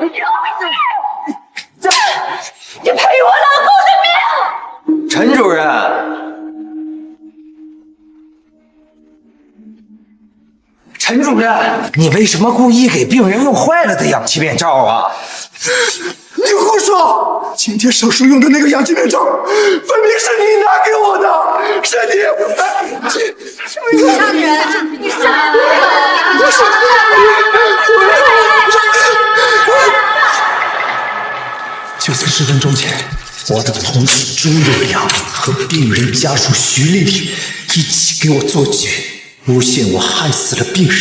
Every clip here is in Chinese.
你赔我老公的命！陈主任，陈主任，你为什么故意给病人用坏了的氧气面罩啊？你胡说！今天手术用的那个氧气面罩，分明是你拿给我的，是你！杀人！你杀人！不是！就在10分钟前，我的同事朱有良和病人家属徐丽丽一起给我做局，诬陷我害死了病人。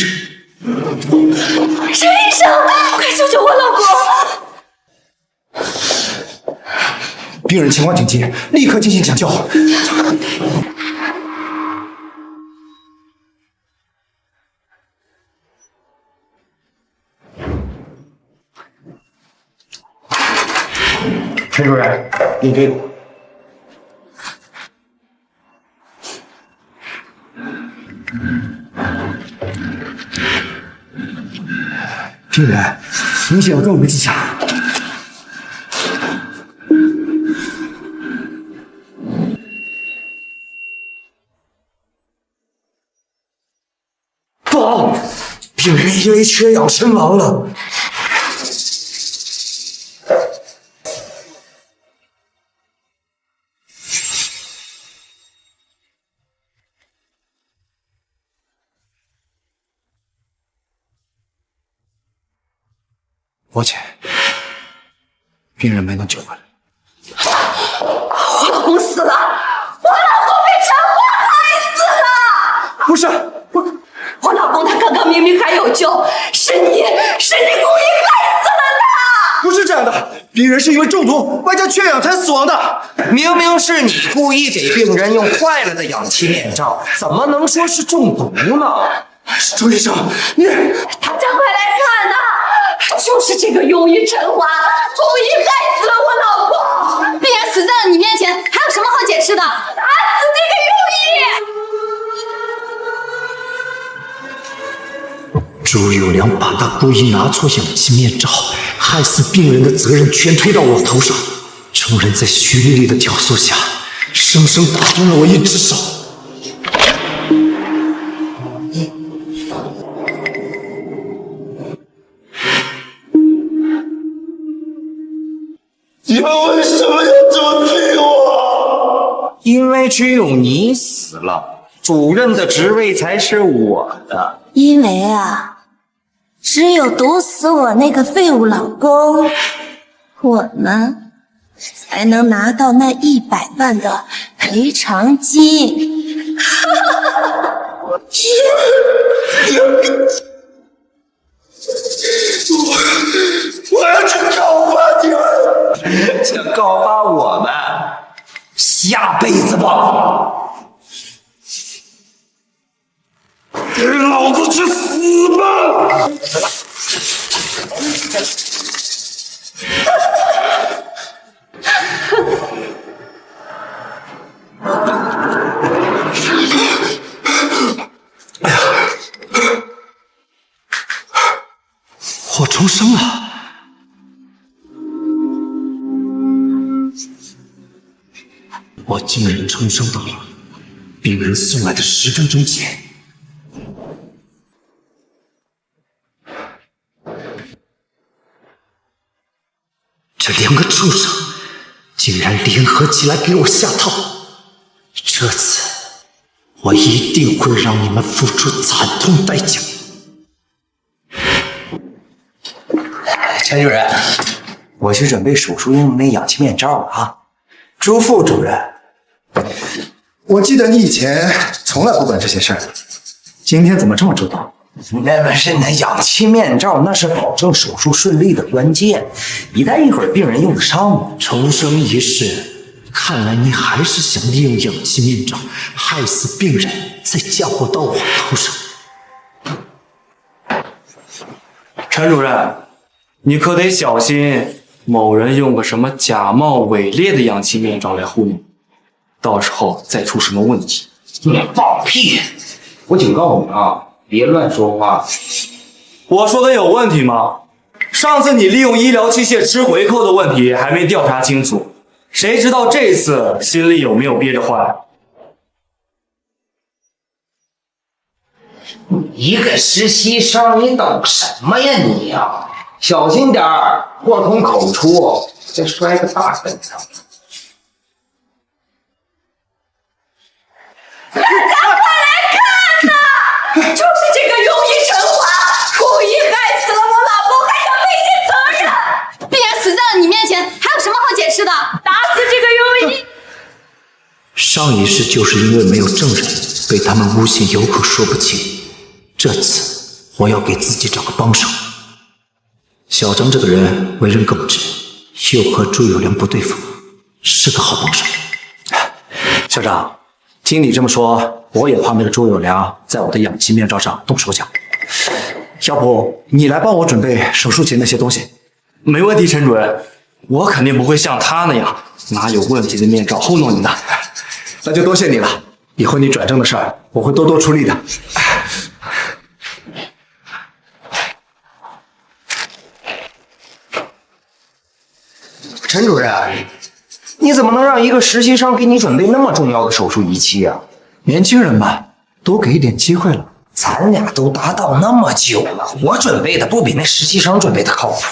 陈医生，快救救我老公！病人情况紧急，立刻进行抢救。陈主任，你这个。病人明显有中毒迹象。不好，病人因为缺氧身亡了。抱歉，病人没能救回来。我老公死了，我老公被陈华害死了！不是，我老公他刚刚明明还有救，是你故意害死了他！不是这样的，病人是因为中毒外加缺氧才死亡的。明明是你故意给病人用坏了的氧气面罩，怎么能说是中毒呢？周医生，你大家快来看呐！就是这个庸医陈华，故意害死了我老公！病人死在了你面前，还有什么好解释的？打死这个庸医！朱有良把他故意拿错氧气面罩，害死病人的责任全推到我头上。众人在徐丽丽的挑唆下，生生打断了我一只手。你们为什么要这么对我？因为只有你死了，主任的职位才是我的。因为啊，只有毒死我那个废物老公，我们才能拿到那100万的赔偿金。我要去告发你们！想告发我们，下辈子吧！给老子去死吧！我重生了。我竟然重生到了病人送来的10分钟前。这2个畜生竟然联合起来给我下套，这次我一定会让你们付出惨痛代价。陈主任，我去准备手术用的那氧气面罩了啊。朱副主任，我记得你以前从来不管这些事儿，今天怎么这么周到？那不是那氧气面罩，那是保证手术顺利的关键。一旦一会儿病人用得上，重生一事，看来你还是想利用氧气面罩害死病人，再嫁祸到我头上。陈主任，你可得小心，某人用个什么假冒伪劣的氧气面罩来糊弄，到时候再出什么问题。你放屁！我警告你啊，别乱说话。我说的有问题吗？上次你利用医疗器械吃回扣的问题还没调查清楚，谁知道这次心里有没有憋着坏？一个实习生，你懂什么呀你呀？小心点儿，祸从口出，再摔个大跟头。大家快来看呐！就是这个庸医陈华，故意害死了我老公，还想背弃责任。病人死在了你面前，还有什么好解释的？打死这个庸医！上一世就是因为没有证人，被他们诬陷，有口说不清。这次我要给自己找个帮手。小张这个人为人耿直，又和朱有良不对付，是个好帮手。校长，听你这么说，我也怕那个朱有良在我的氧气面罩上动手脚。要不你来帮我准备手术前那些东西？没问题，陈主任，我肯定不会像他那样拿有问题的面罩糊弄你的。那就多谢你了，以后你转正的事儿我会多多出力的。陈主任，你怎么能让一个实习生给你准备那么重要的手术仪器啊？年轻人嘛，多给一点机会了。咱俩都搭档那么久了，我准备的不比那实习生准备的靠谱。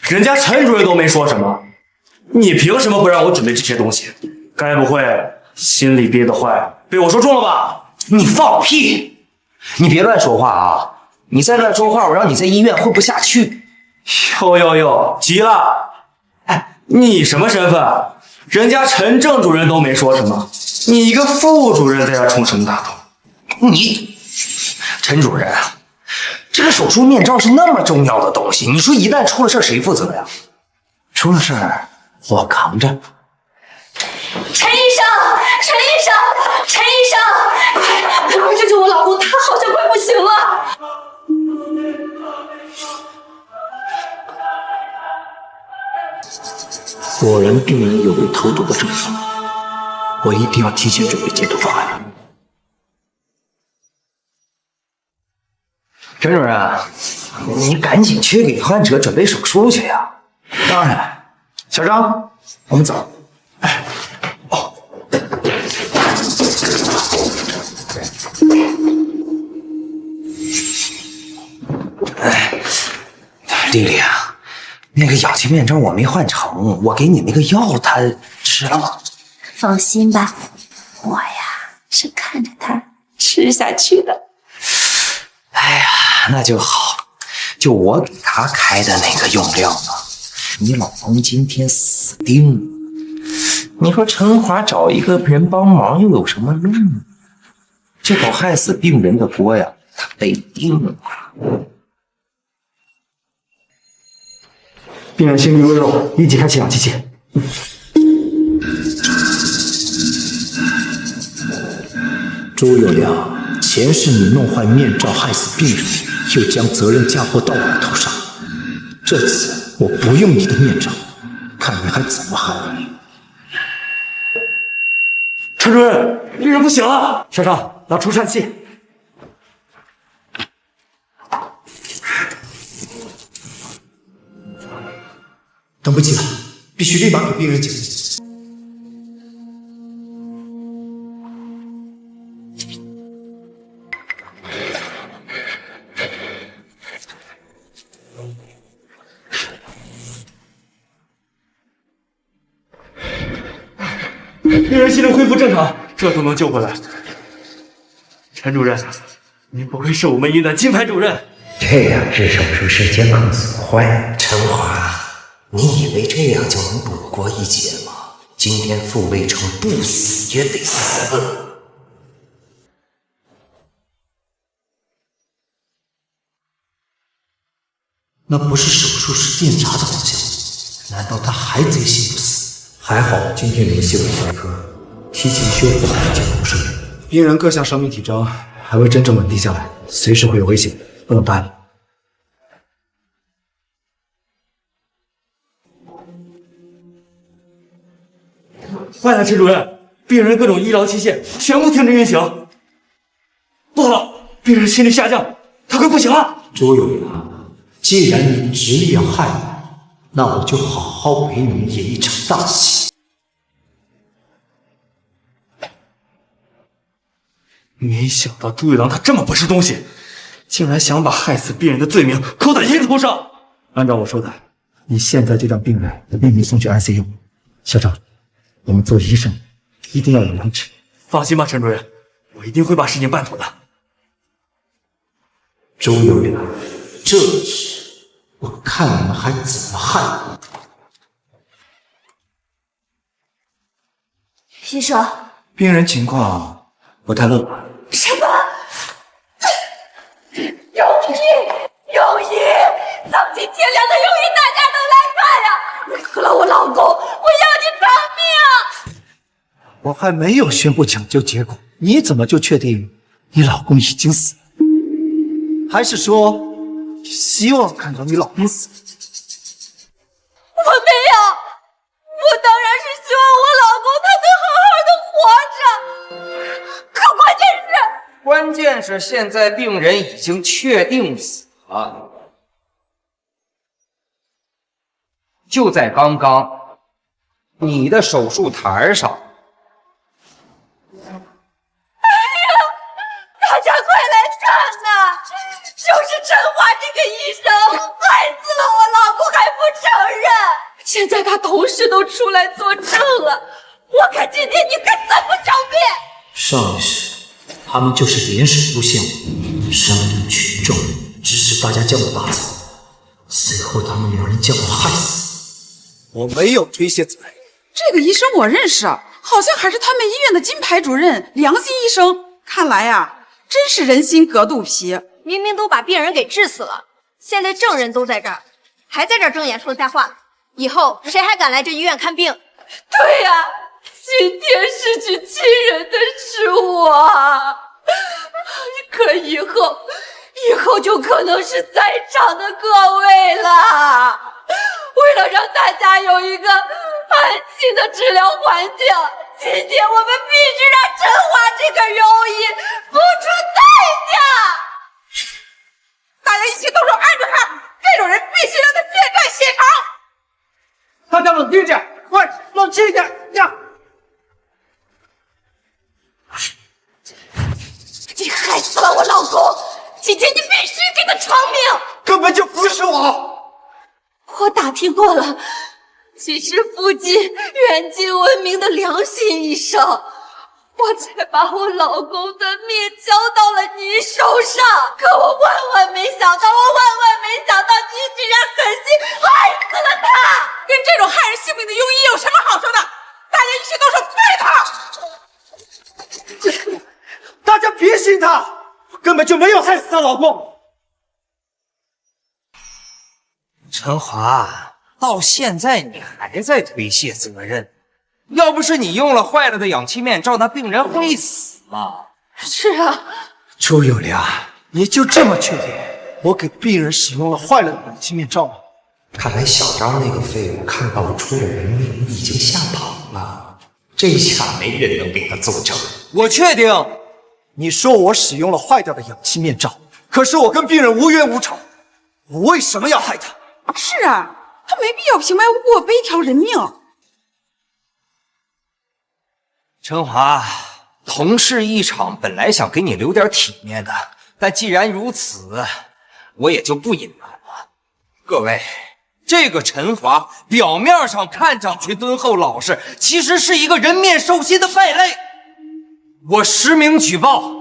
人家陈主任都没说什么，你凭什么不让我准备这些东西？该不会心里憋得坏，被我说中了吧？你放屁！你别乱说话啊！你再乱说话，我让你在医院混不下去。哟，急了！哎，你什么身份？人家陈正主任都没说什么，你一个副主任在这冲什么大头？你，陈主任，这个手术面罩是那么重要的东西，你说一旦出了事谁负责呀？出了事我扛着。陈医生，快救救我老公，他好像快不行了。果然病人有被投毒的症状，我一定要提前准备解毒方案。陈主任，你赶紧去给患者准备手术去呀！当然，小张，我们走。丽丽啊，那个氧气面罩我没换成，我给你那个药他吃了吗？放心吧，我呀是看着他吃下去的。哎呀，那就好，就我给他开的那个用量呢。你老公今天死定了，你说陈华找一个人帮忙又有什么用呢？这口害死病人的锅呀，他背定了。病人心率微弱，立即开启氧气器。周有良，前世你弄坏面罩害死病人，又将责任嫁祸到我头上。这次我不用你的面罩，看你还怎么害我！陈主任，病人不行了，校长，拿除颤器。等不及了，必须立马给病人解毒。病人心率恢复正常，这都能救回来。陈主任，您不愧是我们医院的金牌主任。这样治手术是监控损坏，陈华，你以为这样就能躲过一劫吗？今天傅卫成不死也得死。那不是手术室电闸的方向，难道他还贼心不死？还好今天联系了外科，提前修复了监控设备。病人各项生命体征还未真正稳定下来，随时会有危险，不能大意。坏了，陈主任，病人各种医疗器械全部停止运行。不好了，病人心率下降，他快不行了。周有良，既然你执意要害我，那我就好好陪你们演一场大戏。没想到朱一郎他这么不是东西，竟然想把害死病人的罪名扣在你头上。按照我说的，你现在就将病人秘密送去 ICU。校长，我们做医生一定要有良知。放心吧，陈主任，我一定会把事情办妥的。周有良，这次我看你们还怎么害我！医生，病人情况不太乐观。什么？永义，丧尽天良的永义，大家都来看呀！你死了我老公，我要你偿命！我还没有宣布抢救结果，你怎么就确定你老公已经死了？还是说你希望看到你老公死？我没有，我当然是希望我老公他能好好的活着。可关键是现在病人已经确定死了，就在刚刚，你的手术台上。大家快来看呐！就是陈华这个医生害死了我老公还不承认，现在他同事都出来作证了，我看今天你该怎么狡辩？上一世，他们就是联手诬陷我，煽动群众，指使大家将我打死，随后他们两人将我害死。我没有推卸责任。这个医生我认识，好像还是他们医院的金牌主任、良心医生。看来呀，真是人心隔肚皮。明明都把病人给治死了，现在证人都在这儿，还在这儿睁眼说瞎话，以后谁还敢来这医院看病？对呀，今天失去亲人的是我，可以后就可能是在场的各位了。为了让大家有一个安心的治疗环境，今天我们必须让陈华这个庸医付出代价。大家一起动手按住他，这种人必须让他血债血偿。大家冷静点，快冷静一点呀！你害死了我老公，今天你必须给他偿命！根本就不是我。我打听过了，你是附近远近闻名的良心医生，我才把我老公的命交到了你手上。可我万万没想到，你居然狠心害死了他！跟这种害人性命的庸医有什么好说的？大家一起动手废他！大家别信他，我根本就没有害死她老公。陈华，到现在你还在推卸责任，要不是你用了坏了的氧气面罩，那病人会死吗？是啊，周有良，你就这么确定我给病人使用了坏了的氧气面罩吗？看来小张那个废物看到我出了人命，已经吓跑了。这下没人能给他作证。我确定。你说我使用了坏掉的氧气面罩，可是我跟病人无冤无仇，我为什么要害他？是啊，他没必要平白无故背一条人命。陈华，同事一场，本来想给你留点体面的，但既然如此，我也就不隐瞒了。各位，这个陈华表面上看上去敦厚老实，其实是一个人面兽心的败类。我实名举报，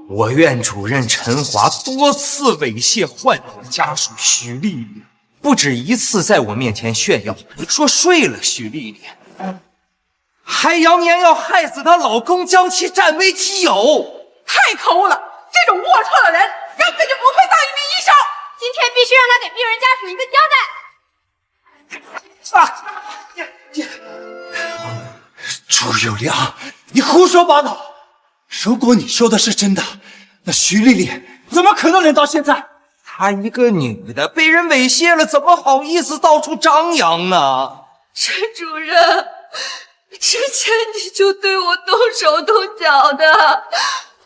我院主任陈华多次猥亵患者家属徐丽丽，不止一次在我面前炫耀，说睡了徐丽丽，还扬言要害死她老公，将其占为己有。太可恶了！这种龌龊的人根本就不配当一名医生。今天必须让他给病人家属一个交代。朱有良，你胡说八道！如果你说的是真的，那徐丽丽怎么可能忍到现在？她一个女的被人猥亵了，怎么好意思到处张扬呢？陈主任，之前你就对我动手动脚的，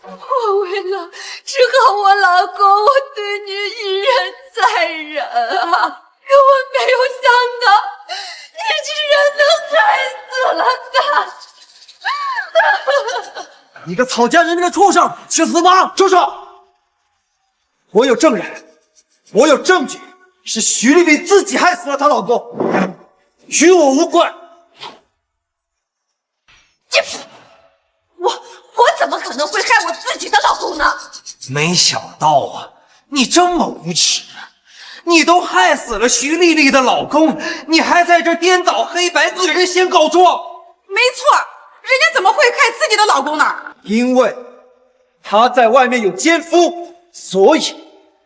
我为了治好我老公，我对你一忍再忍啊！可我没有想到，你居然能害死了他！你个草菅人命的畜生，去死吧！住手！我有证人，我有证据，是徐丽丽自己害死了她老公，与我无关。我怎么可能会害我自己的老公呢？没想到啊，你这么无耻！你都害死了徐丽丽的老公，你还在这颠倒黑白，恶人先告状。没错，人家怎么会害自己的老公呢？因为她在外面有奸夫，所以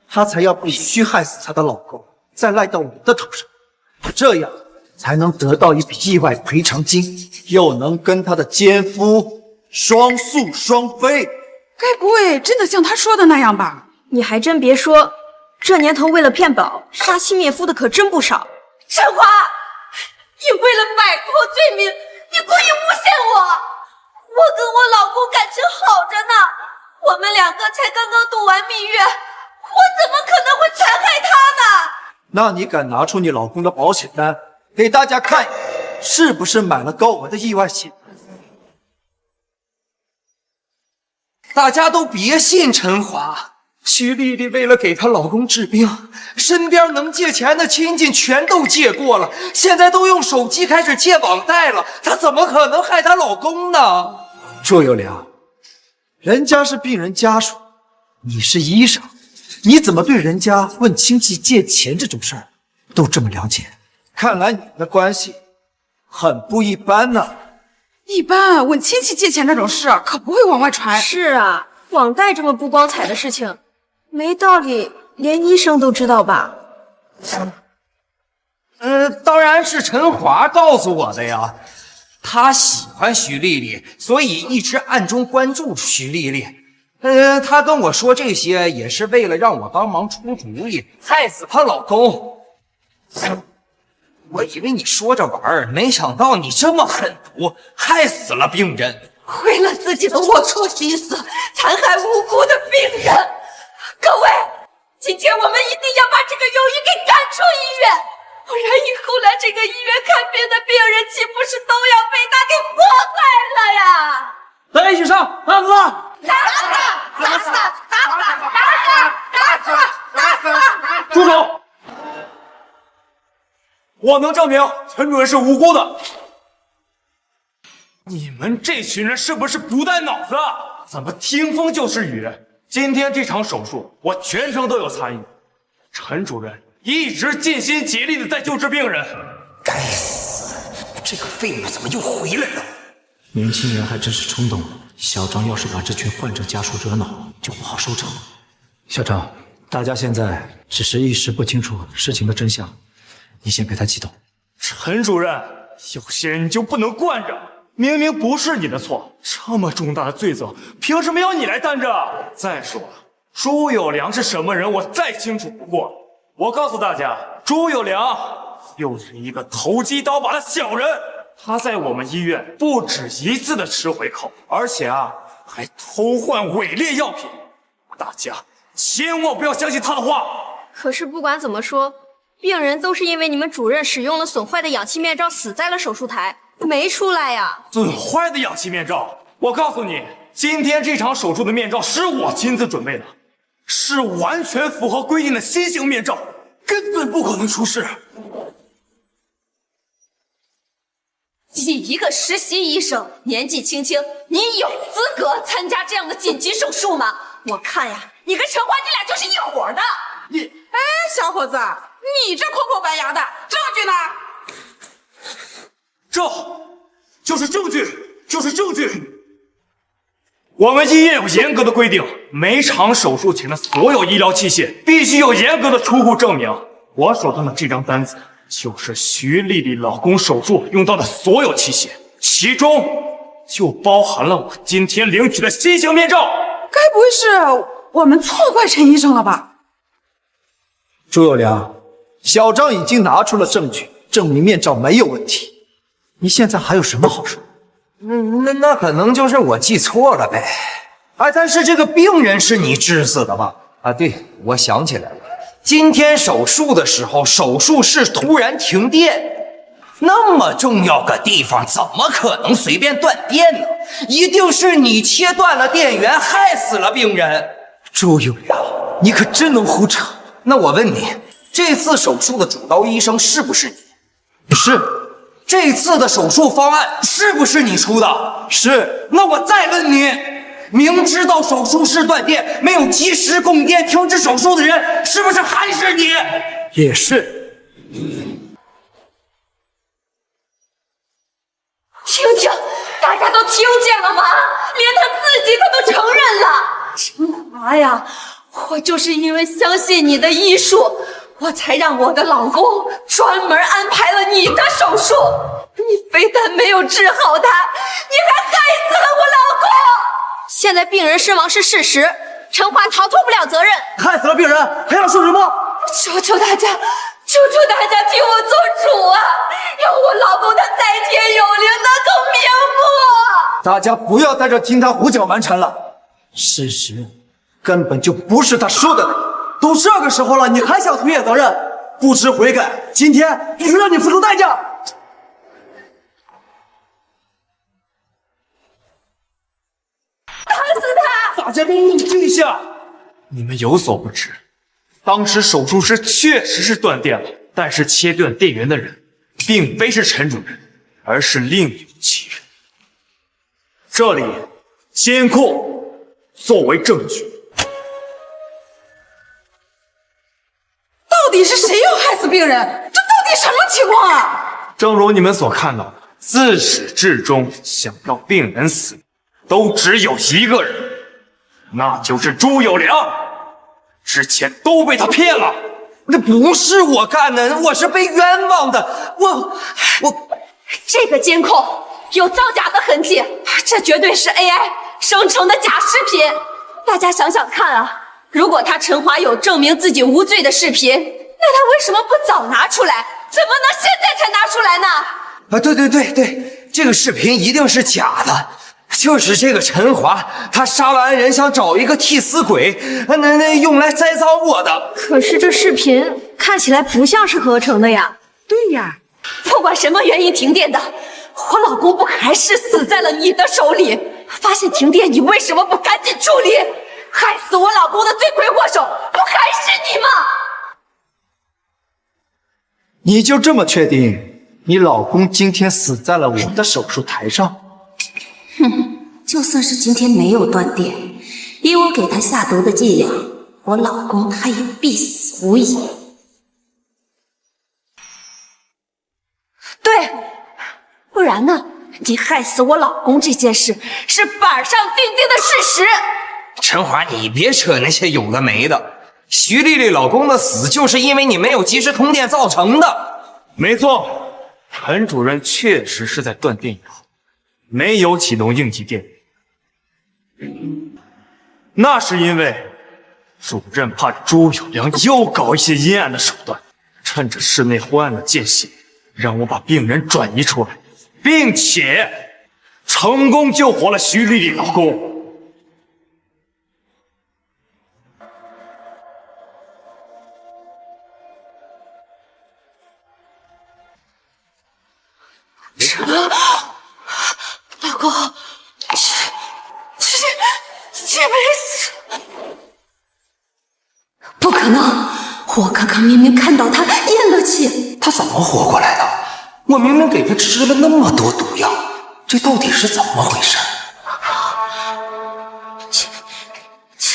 她才要必须害死她的老公，再赖到我的头上，这样才能得到一笔意外赔偿金，又能跟她的奸夫双宿双飞。该不会真的像他说的那样吧？你还真别说，这年头为了骗保杀妻灭夫的可真不少。陈华，你为了摆脱罪名，你故意诬陷我。我跟我老公感情好着呢，我们两个才刚刚度完蜜月，我怎么可能会残害他呢？那你敢拿出你老公的保险单给大家看一看，是不是买了高额的意外险？大家都别信陈华，徐丽丽为了给她老公治病，身边能借钱的亲戚全都借过了，现在都用手机开始借网贷了，她怎么可能害她老公呢？朱有良，人家是病人家属，你是医生，你怎么对人家问亲戚借钱这种事儿都这么了解？看来你们的关系很不一般呢。一般问亲戚借钱这种事可不会往外传。是啊，网贷这么不光彩的事情，没道理连医生都知道吧？当然是陈华告诉我的呀。他喜欢徐丽丽，所以一直暗中关注徐丽丽。他跟我说这些也是为了让我帮忙出主意，害死她老公。我以为你说着玩儿，没想到你这么狠毒，害死了病人。为了自己的龌龊心思，残害无辜的病人。各位，今天我们一定要把这个庸医给赶出医院，不然以后来这个医院看病的病人岂不是都要被他给祸害了呀？大家一起上，打死他！打死他！打死他！打死他！打死他！打死他！住手！我能证明陈主任是无辜的。你们这群人是不是不带脑子？怎么听风就是雨？今天这场手术我全程都有参与，陈主任一直尽心竭力的在救治病人。该死，这个废物怎么又回来了？年轻人还真是冲动，小张要是把这群患者家属惹恼，就不好收场。小张，大家现在只是一时不清楚事情的真相，你先别太激动。陈主任，有些人你就不能惯着，明明不是你的错，这么重大的罪责，凭什么要你来担着？再说了，朱有良是什么人，我再清楚不过。我告诉大家，朱有良又是一个投机倒把的小人，他在我们医院不止一次的吃回扣，而且还偷换伪劣药品。大家千万不要相信他的话。可是不管怎么说，病人都是因为你们主任使用了损坏的氧气面罩死在了手术台，没出来呀。损坏的氧气面罩，我告诉你，今天这场手术的面罩是我亲自准备的，是完全符合规定的新型面罩，根本不可能出事。你一个实习医生，年纪轻轻，你有资格参加这样的紧急手术吗？我看呀，你跟陈华你俩就是一伙的。哎，小伙子，你这空口白牙的，证据呢？这就是证据，就是证据。我们医院有严格的规定，每场手术前的所有医疗器械必须有严格的出库证明。我手上的这张单子就是徐丽丽老公手术用到的所有器械，其中就包含了我今天领取的新型面罩。该不会是我们错怪陈医生了吧？朱有良，小张已经拿出了证据，证明面罩没有问题。你现在还有什么好说？那可能就是我记错了呗。哎，但是这个病人是你治死的吧？啊，对，我想起来了，今天手术的时候，手术室突然停电。那么重要个地方，怎么可能随便断电呢？一定是你切断了电源，害死了病人。朱有良，你可真能胡扯！那我问你，这次手术的主刀医生是不是你？是。这次的手术方案是不是你出的？是。那我再问你，明知道手术室断电，没有及时供电停止手术的人，是不是还是你？也是。听听，大家都听见了吗？连他自己他都承认了。陈华呀，我就是因为相信你的医术，我才让我的老公专门安排了你的手术。你非但没有治好他，你还害死了我老公。现在病人身亡是事实，陈华逃脱不了责任。害死了病人，还要说什么？求求大家，求求大家替我做主啊！让我老公他在天有灵，能够瞑目。大家不要在这听他胡搅蛮缠了，事实根本就不是他说的那样。都这个时候了，你还想推卸责任，不知悔改，今天必须让你付出代价。打死他！大家都冷静一下。你们有所不知，当时手术室确实是断电了，但是切断电源的人并非是陈主任，而是另有其人。这里监控作为证据。到底是谁要害死病人？这到底什么情况啊？正如你们所看到的，自始至终想让病人死，都只有一个人，那就是朱有良。之前都被他骗了。那不是我干的，我是被冤枉的。我这个监控有造假的痕迹，这绝对是 AI 生成的假视频。大家想想看啊，如果他陈华有证明自己无罪的视频，那他为什么不早拿出来？怎么能现在才拿出来呢？啊，对，这个视频一定是假的。就是这个陈华，他杀完人想找一个替死鬼，那用来栽赃我的。可是这视频看起来不像是合成的呀。对呀，不管什么原因停电的，我老公不还是死在了你的手里？发现停电，你为什么不赶紧处理？害死我老公的罪魁祸首，不还是你吗？你就这么确定你老公今天死在了我的手术台上？哼，就算是今天没有断电，以我给他下毒的伎俩，我老公他也必死无疑。对，不然呢？你害死我老公这件事是板上钉钉的事实。陈华，你别扯那些有的没的。徐丽丽老公的死就是因为你没有及时通电造成的。没错，陈主任确实是在断电以后没有启动应急电源，那是因为主任怕朱有良又搞一些阴暗的手段，趁着室内昏暗的间隙，让我把病人转移出来，并且成功救活了徐丽丽老公。老公，这没死，不可能！我刚刚明明看到他咽了气，他怎么活过来的？我明明给他吃了那么多毒药，这到底是怎么回事？这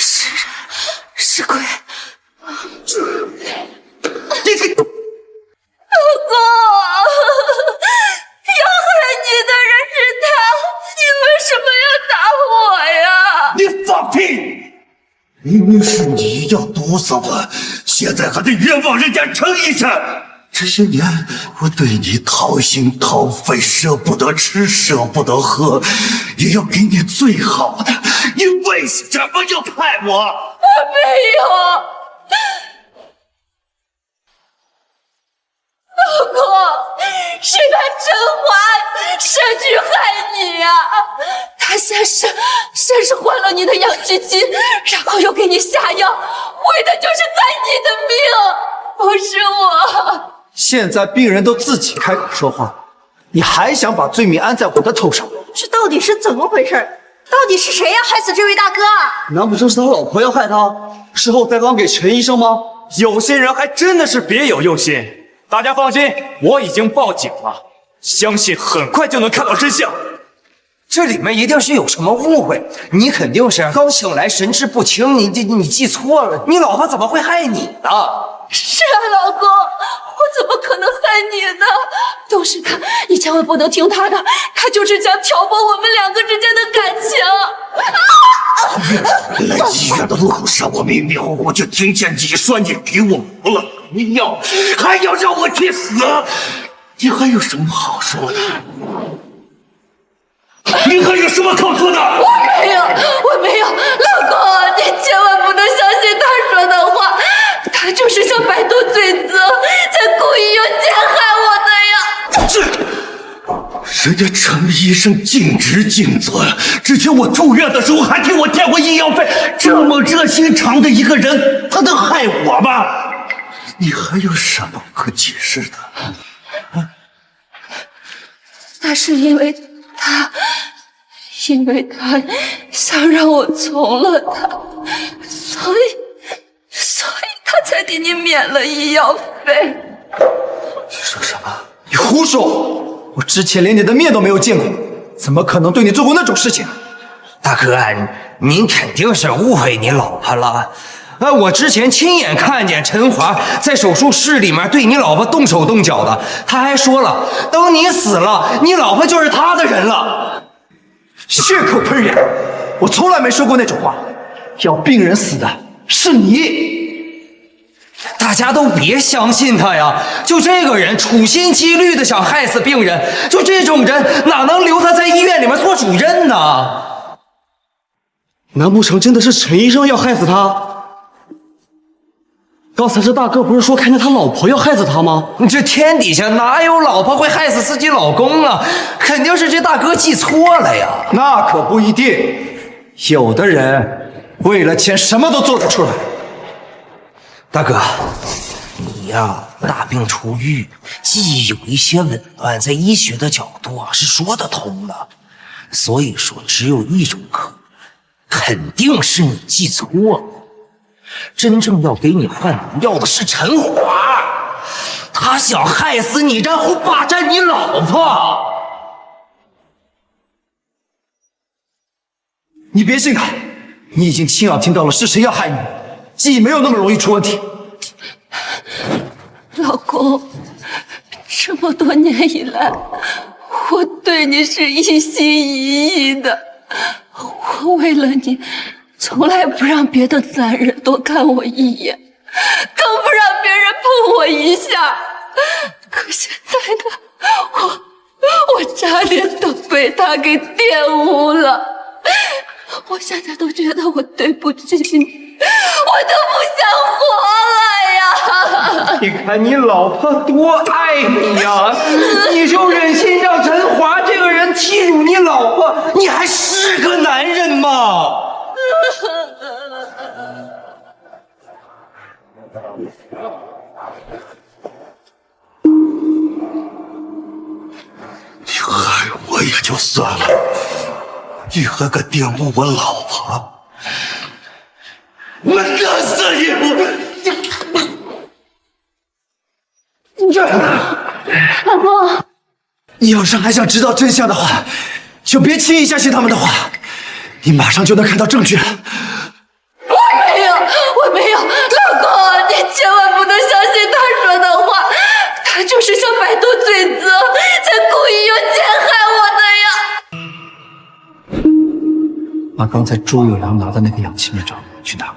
是鬼！这个老公，要害你的人是他，你为什么要打我呀？你放屁！明明是你要毒死我，现在还得冤枉人家陈医生。这些年我对你掏心掏肺，舍不得吃，舍不得喝，也要给你最好的。你为什么要害我？我没有。老公，是他陈华设局害你呀！他他先是换了你的氧气机，然后又给你下药，为的就是害你的命，不是我。现在病人都自己开口说话，你还想把罪名安在我的头上？这到底是怎么回事？到底是谁要害死这位大哥啊？难不成是他老婆要害他？事后再刚给陈医生吗？有些人还真的是别有用心。大家放心，我已经报警了，相信很快就能看到真相。这里面一定是有什么误会，你肯定是刚醒来神志不清，你记错了，你老婆怎么会害你呢？是啊，老公，我怎么可能害你呢？都是他，你千万不能听他的，他就是想挑拨我们两个之间的感情。来医院的路上，我明明糊糊就听见你说你给我服了毒药，还要让我去死，你还有什么好说的？你还有什么可说的？我没有，老公，你千万不能相信他说的话，他就是想摆脱罪责，才故意要陷害我的呀。人家陈医生尽职尽责呀，之前我住院的时候还替我垫过医药费，这么热心肠的一个人，他能害我吗？你还有什么不可解释的？那是因为他想让我从了他，所以他才给你免了医药费。你说什么？你胡说！我之前连你的面都没有见过，怎么可能对你做过那种事情？大哥，您肯定是误会你老婆了。我之前亲眼看见陈华在手术室里面对你老婆动手动脚的，他还说了，等你死了，你老婆就是他的人了。血口喷人，我从来没说过那种话。要病人死的是你。大家都别相信他呀！就这个人处心积虑的想害死病人，就这种人哪能留他在医院里面做主任呢？难不成真的是陈医生要害死他？刚才这大哥不是说看见他老婆要害死他吗？你这天底下哪有老婆会害死自己老公啊？肯定是这大哥记错了呀！那可不一定，有的人为了钱什么都做得出来。大哥，你呀，大病初愈，记忆有一些紊乱，在医学的角度是说得通的。所以说，只有一种可能，肯定是你记错了。真正要给你换毒药的是陈华，他想害死你，然后霸占你老婆。你别信他，你已经亲耳听到了是谁要害你，记忆没有那么容易出问题。老公，这么多年以来，我对你是一心一意的，我为了你，从来不让别的男人多看我一眼，更不让别人碰我一下。可现在呢，我差点都被他给玷污了，我现在都觉得我对不起你，我都不想活了呀！你看你老婆多爱你呀，你就忍心让陈华这个人欺辱你老婆，你还是个男人吗？你害我也就算了，你还敢玷污我老婆，我打死你！老公，你要是还想知道真相的话，就别轻易相信他们的话，你马上就能看到证据了。我没有，老公，你千万不能相信他说的话，他就是想摆脱罪责，才故意要陷害我的呀！把刚才朱有良拿的那个氧气面罩去拿。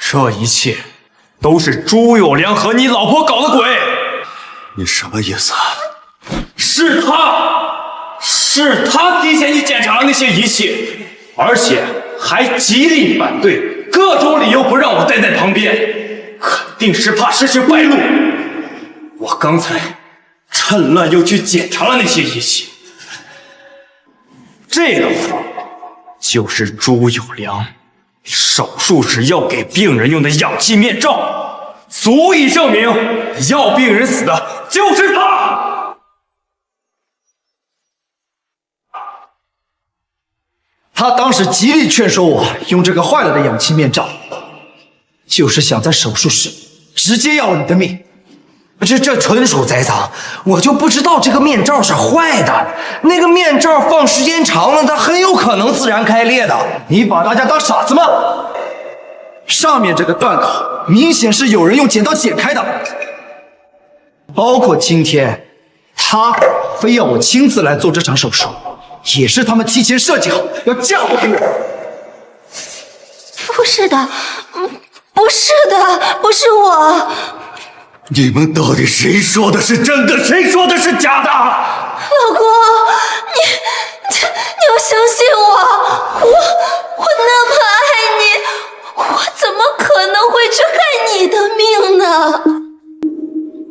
这一切都是朱有良和你老婆搞的鬼！你什么意思啊？是他提前去检查了那些仪器，而且还极力反对，各种理由不让我待在旁边，肯定是怕事情败露。我刚才趁乱又去检查了那些仪器，这个就是朱有良手术时要给病人用的氧气面罩，足以证明要病人死的就是他。他当时极力劝说我用这个坏了的氧气面罩，就是想在手术室直接要了你的命。这纯属栽赃，我就不知道这个面罩是坏的。那个面罩放时间长了，它很有可能自然开裂的。你把大家当傻子吗？上面这个断口明显是有人用剪刀剪开的，包括今天他非要我亲自来做这场手术，也是他们提前设计好要嫁祸给我。不是的，不是的，不是我。你们到底谁说的是真的，谁说的是假的？老公，你要相信我，我那么爱你，我怎么可能会去害你的命呢？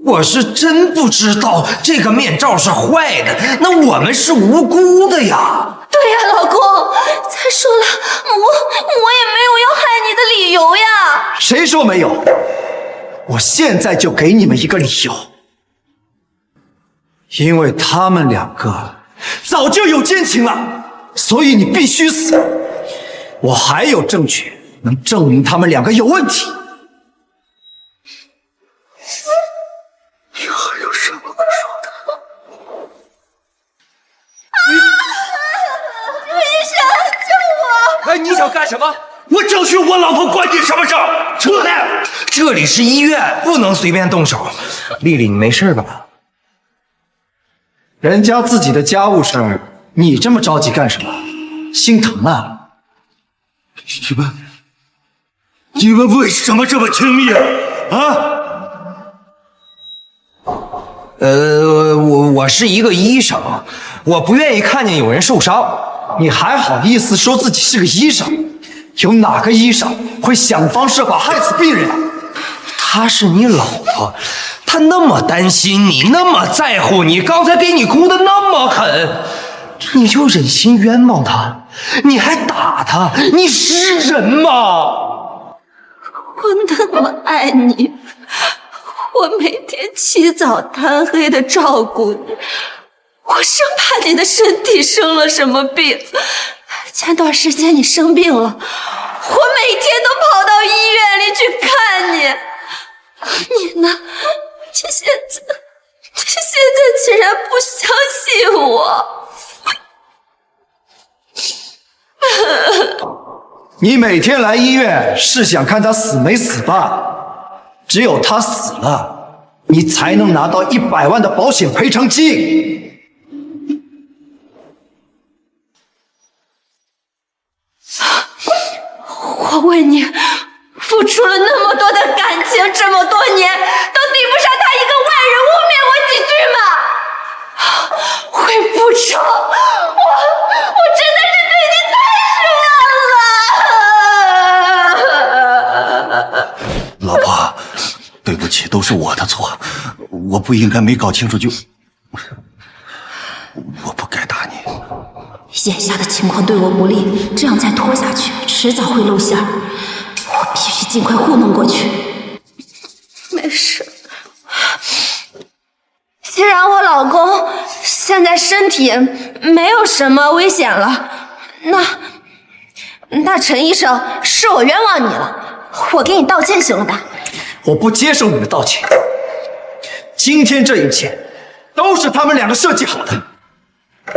我是真不知道这个面罩是坏的，那我们是无辜的呀。对呀，老公，再说了，我也没有要害你的理由呀。谁说没有？我现在就给你们一个理由，因为他们两个早就有奸情了，所以你必须死。我还有证据能证明他们两个有问题。你还有什么可说的？医生，救我！哎，你想干什么？我教训我老婆，关你什么事儿？出来！这里是医院，不能随便动手。丽丽，你没事吧？人家自己的家务事儿，你这么着急干什么？心疼啊！你们为什么这么亲密啊？我是一个医生，我不愿意看见有人受伤。你还好意思说自己是个医生？有哪个医生会想方设法害死病人？她是你老婆，她那么担心你，那么在乎你，刚才给你哭的那么狠，你就忍心冤枉她？你还打她？你是人吗？我那么爱你，我每天起早贪黑的照顾你，我生怕你的身体生了什么病。前段时间你生病了，我每天都跑到医院里去看你。你呢？这现在竟然不相信我。你每天来医院是想看他死没死吧？只有他死了，你才能拿到100万的保险赔偿金。我为你付出了那么多的感情，这么多年，都抵不上他一个外人污蔑我几句吗？会不成，我真的是对你太失望了。老婆，对不起，都是我的错，我不应该没搞清楚就，我不该打你。眼下的情况对我不利，这样再拖下去，迟早会露馅儿。我必须尽快糊弄过去。没事，既然我老公现在身体没有什么危险了，那陈医生是我冤枉你了，我给你道歉行了吧？我不接受你的道歉。今天这一切都是他们两个设计好的。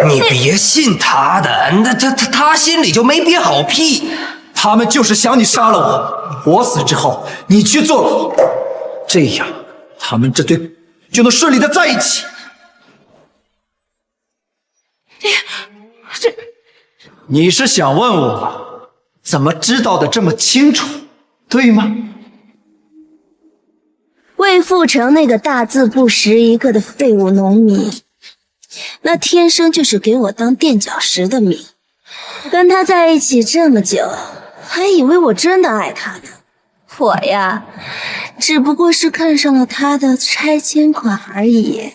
你别信他的，那他心里就没憋好屁。他们就是想你杀了我，我死之后你去坐牢，这样他们这对就能顺利的在一起。你是想问我怎么知道的这么清楚，对吗？魏富城那个大字不识一个的废物农民，那天生就是给我当垫脚石的命。跟他在一起这么久，还以为我真的爱他呢。我呀，只不过是看上了他的拆迁款而已。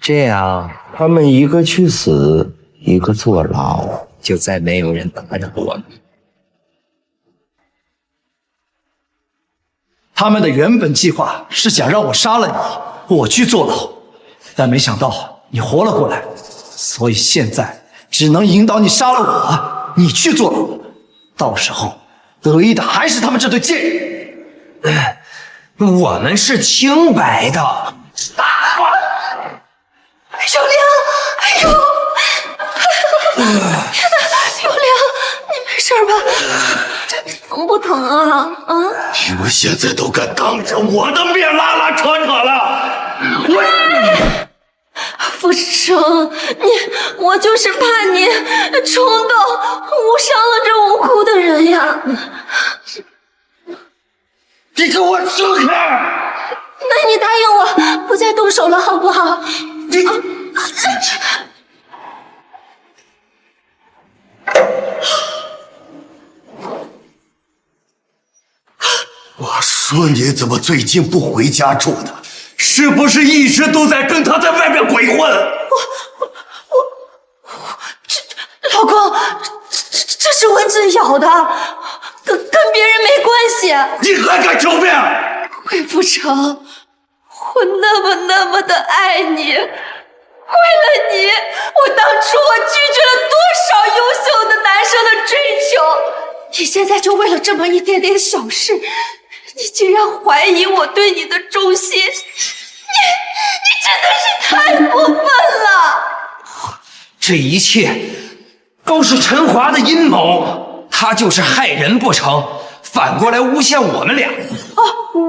这样，他们一个去死，一个坐牢，就再没有人打扰我们。他们的原本计划是想让我杀了你，我去坐牢，但没想到你活了过来，所以现在只能引导你杀了我，你去坐牢，到时候得意的还是他们这对贱人。我们是清白的。小梁，哎呦，天哪，小梁，你没事吧？疼不疼啊？啊！你们现在都敢当着我的面拉拉扯扯了！傅成，我就是怕你冲动，误伤了这无辜的人呀！你给我松开！那你答应我，不再动手了，好不好？你。我说你怎么最近不回家住呢？是不是一直都在跟他在外面鬼混？老公，这是蚊子咬的，跟别人没关系。你还敢狡辩？魏富成，我那么的爱你，为了你，我当初拒绝了多少优秀的男生的追求，你现在就为了这么一点点小事，你竟然怀疑我对你的忠心，你真的是太过分了！这一切都是陈华的阴谋，他就是害人不成，反过来诬陷我们俩。哦，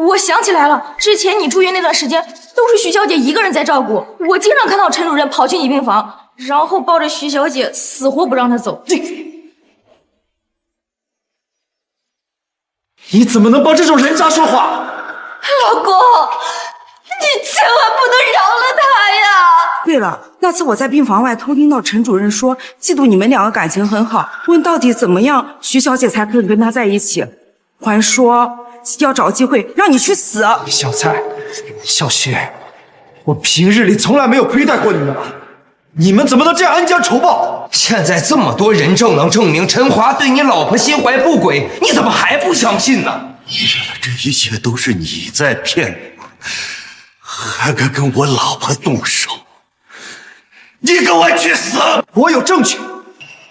我想起来了，之前你住院那段时间都是徐小姐一个人在照顾，我经常看到陈主任跑去你病房，然后抱着徐小姐死活不让她走。你怎么能帮这种人渣说话？老公，你千万不能饶了他呀！对了，那次我在病房外偷听到陈主任说，嫉妒你们两个感情很好，问到底怎么样徐小姐才肯跟他在一起，还说要找机会让你去死。小蔡、小徐，我平日里从来没有亏待过你们吧？你们怎么能这样恩将仇报？现在这么多人证能证明陈华对你老婆心怀不轨，你怎么还不相信呢？原来这一切都是你在骗我，还敢跟我老婆动手！你给我去死！我有证据，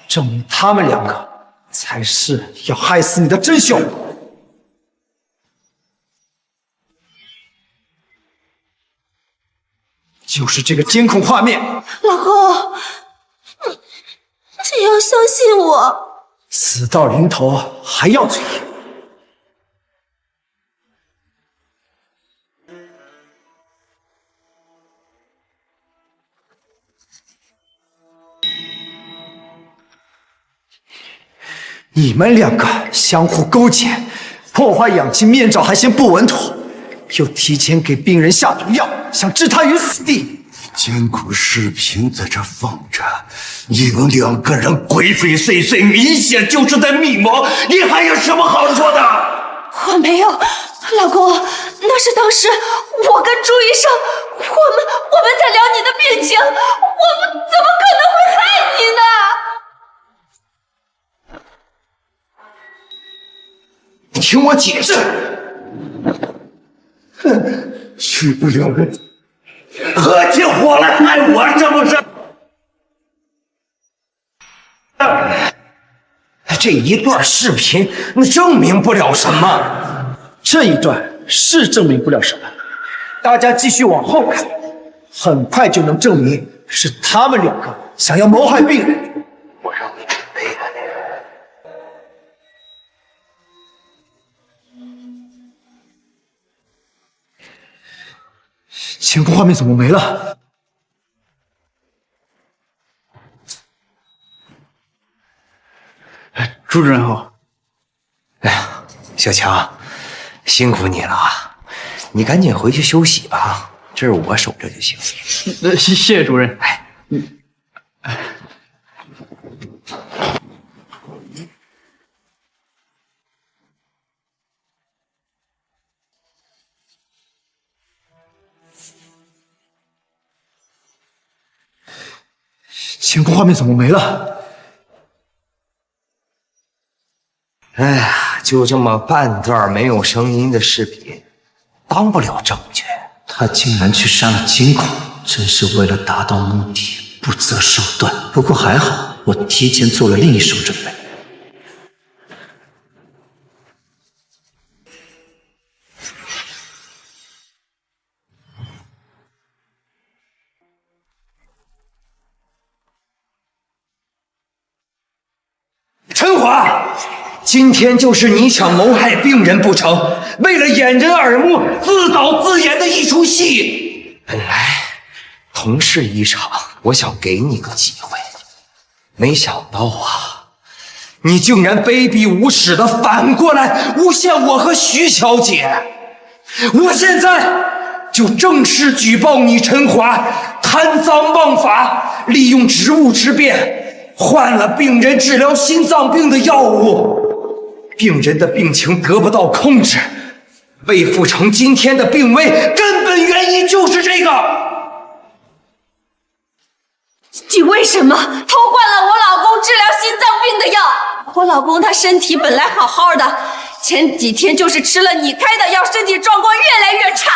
证明他们两个才是要害死你的真凶。就是这个监控画面。老公，你要相信我。死到临头还要嘴硬。你们两个相互勾结，破坏氧气面罩还嫌不稳妥，又提前给病人下毒药，想置他于死地。监控视频在这放着，你们两个人鬼鬼祟祟，明显就是在密谋，你还有什么好说的？我没有，老公，那是当时我跟朱医生，我们在聊你的病情，我们怎么可能会害你呢？你听我解释。去不了人，合起伙来害我，是不是？这一段视频那证明不了什么，这一段是证明不了什么，大家继续往后看，很快就能证明是他们两个想要谋害病人。我让你准备的那个。监控画面怎么没了？朱主任好。哎呀，小强，辛苦你了，你赶紧回去休息吧，这是我守着就行。谢谢主任。监控画面怎么没了？哎呀，就这么半段没有声音的视频，当不了证据。他竟然去删了监控，真是为了达到目的不择手段。不过还好，我提前做了另一手准备。陈华，今天就是你想谋害病人不成？为了掩人耳目，自导自演的一出戏。本来同事一场，我想给你个机会，没想到啊，你竟然卑鄙无耻的反过来诬陷我和徐小姐。我现在就正式举报你陈华贪赃枉法，利用职务之便换了病人治疗心脏病的药物，病人的病情得不到控制，魏富成今天的病危根本原因就是这个。你为什么偷换了我老公治疗心脏病的药？我老公他身体本来好好的，前几天就是吃了你开的药，身体状况越来越差。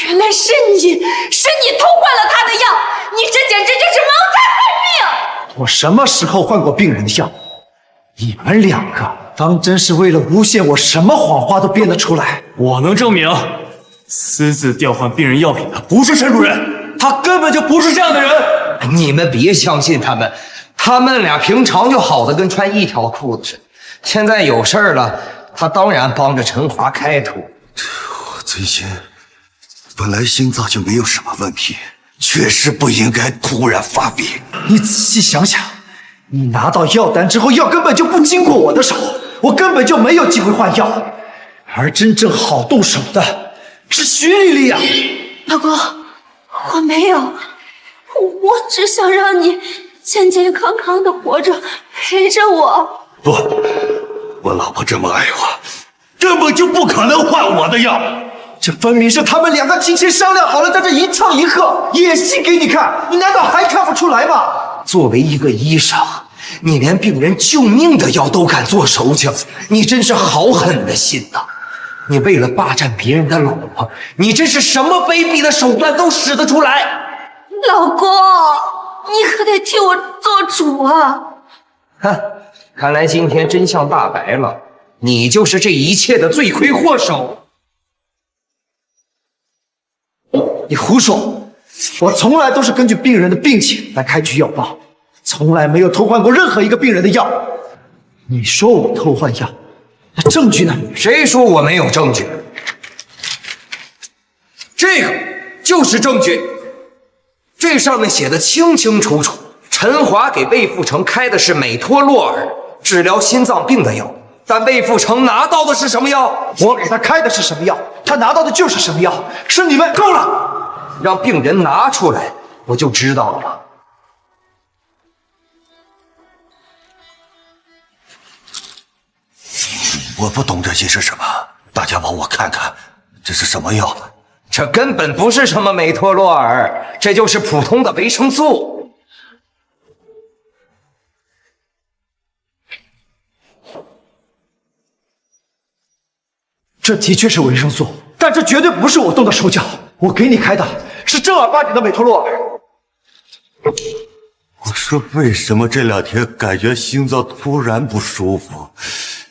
原来是你偷换了他的药，你这简直就是谋财害命！我什么时候换过病人的药？你们两个当真是为了诬陷我，什么谎话都编得出来。我能证明，私自调换病人药品的不是陈主任，他根本就不是这样的人。你们别相信他们，他们俩平常就好的跟穿一条裤子似的，现在有事儿了，他当然帮着陈华开脱。我最近本来心脏就没有什么问题，确实不应该突然发病。你仔细想想，你拿到药单之后，药根本就不经过我的手，我根本就没有机会换药，而真正好动手的是徐丽丽啊！老公，我没有，我只想让你健健康康的活着，陪着我。不，我老婆这么爱我，根本就不可能换我的药。这分明是他们两个提前商量好了，在这一唱一和，演戏给你看，你难道还看不出来吗？作为一个医生，你连病人救命的药都敢做手脚，你真是好狠的心呐！你为了霸占别人的老婆，你真是什么卑鄙的手段都使得出来。老公，你可得替我做主啊！哼，看来今天真相大白了，你就是这一切的罪魁祸首。你胡说！我从来都是根据病人的病情来开具药包，从来没有偷换过任何一个病人的药。你说我偷换药，那证据呢？谁说我没有证据？这个就是证据，这上面写的清清楚楚，陈华给魏富成开的是美托洛尔治疗心脏病的药，但魏富成拿到的是什么药？我给他开的是什么药，他拿到的就是什么药。是你们够了！让病人拿出来，我就知道了。我不懂这些是什么，大家帮我看看，这是什么药？这根本不是什么美托洛尔，这就是普通的维生素。这的确是维生素，但这绝对不是我动的手脚。我给你开的是正儿八经的美托洛尔。我说为什么这2天感觉心脏突然不舒服？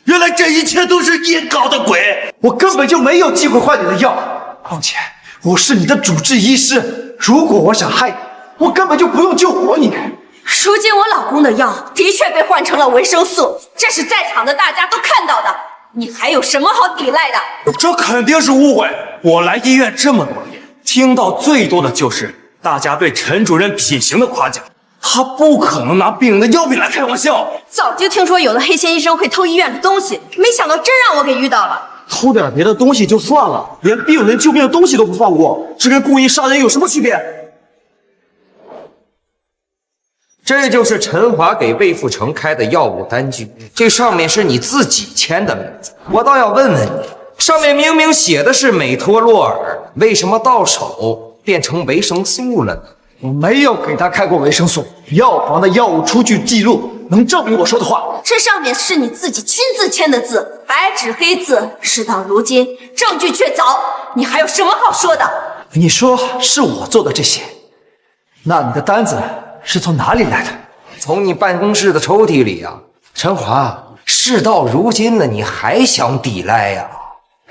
原来这一切都是你搞的鬼！我根本就没有机会换你的药，况且我是你的主治医师，如果我想害你，我根本就不用救活你。如今我老公的药的确被换成了维生素，这是在场的大家都看到的，你还有什么好抵赖的？这肯定是误会。我来医院这么多年，听到最多的就是大家对陈主任品行的夸奖，他不可能拿病人的药品来开玩笑。早就听说有的黑心医生会偷医院的东西，没想到真让我给遇到了。偷点别的东西就算了，连病人救命的东西都不放过，这跟故意杀人有什么区别？这就是陈华给魏富成开的药物单据，这上面是你自己签的名字。我倒要问问你，上面明明写的是美托洛尔，为什么到手变成维生素了呢？我没有给他开过维生素，药房的药物出具记录能证明我说的话。这上面是你自己亲自签的字，白纸黑字。事到如今，证据确凿，你还有什么好说的？你说是我做的这些，那你的单子是从哪里来的？从你办公室的抽屉里啊。陈华，事到如今了，你还想抵赖呀？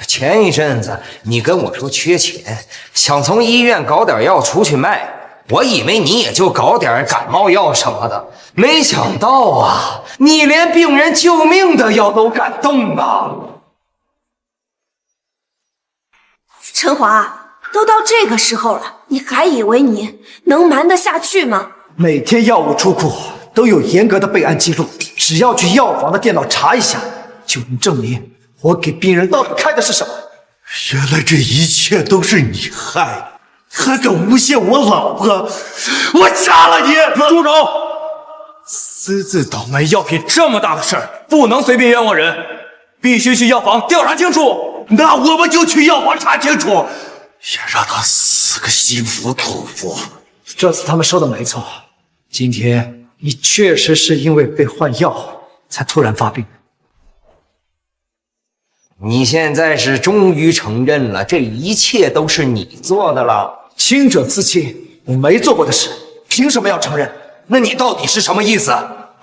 前一阵子你跟我说缺钱，想从医院搞点药出去卖，我以为你也就搞点感冒药什么的，没想到啊，你连病人救命的药都敢动啊！陈华，都到这个时候了，你还以为你能瞒得下去吗？每天药物出库都有严格的备案记录，只要去药房的电脑查一下，就能证明我给病人到底开的是什么。原来这一切都是你害的，还敢诬陷我老婆！我杀了你！住手！私自倒卖药品这么大的事儿，不能随便冤枉人，必须去药房调查清楚。那我们就去药房查清楚，也让他死个心服口服。这次他们说的没错，今天你确实是因为被换药才突然发病。你现在是终于承认了，这一切都是你做的了。清者自清，我没做过的事，凭什么要承认？那你到底是什么意思？